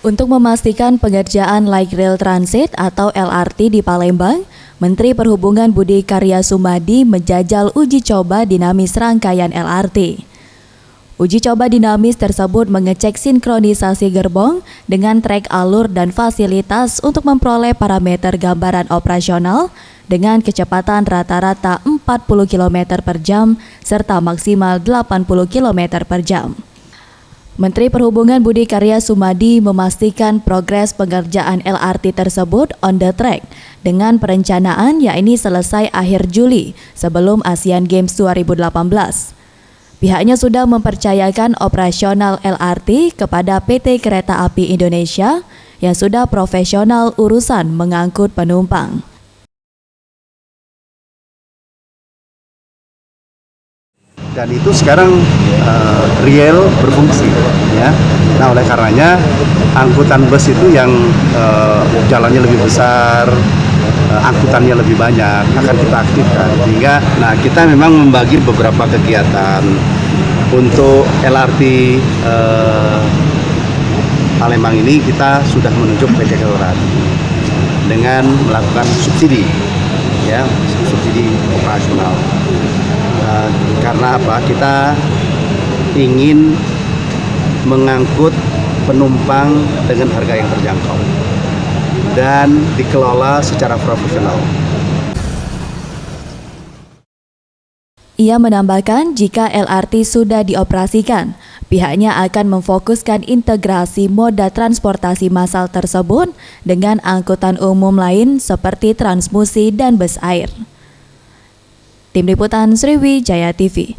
Untuk memastikan pengerjaan Light Rail Transit atau LRT di Palembang, Menteri Perhubungan Budi Karya Sumadi menjajal uji coba dinamis rangkaian LRT. Uji coba dinamis tersebut mengecek sinkronisasi gerbong dengan trek alur dan fasilitas untuk memperoleh parameter gambaran operasional dengan kecepatan rata-rata 40 km per jam serta maksimal 80 km per jam. Menteri Perhubungan Budi Karya Sumadi memastikan progres pengerjaan LRT tersebut on the track dengan perencanaan yakni selesai akhir Juli sebelum Asian Games 2018. Pihaknya sudah mempercayakan operasional LRT kepada PT Kereta Api Indonesia yang sudah profesional urusan mengangkut penumpang. Dan itu sekarang real berfungsi, ya. Nah, oleh karenanya angkutan bus itu yang jalannya lebih besar, angkutannya lebih banyak akan kita aktifkan. Sehingga, nah kita memang membagi beberapa kegiatan untuk LRT Palembang ini. Kita sudah menunjuk PT Kereta Api dengan melakukan subsidi, ya, subsidi operasional. Karena apa? Kita ingin mengangkut penumpang dengan harga yang terjangkau dan dikelola secara profesional. Ia menambahkan jika LRT sudah dioperasikan, pihaknya akan memfokuskan integrasi moda transportasi massal tersebut dengan angkutan umum lain seperti transmusi dan bus air. Tim Liputan Sriwijaya TV.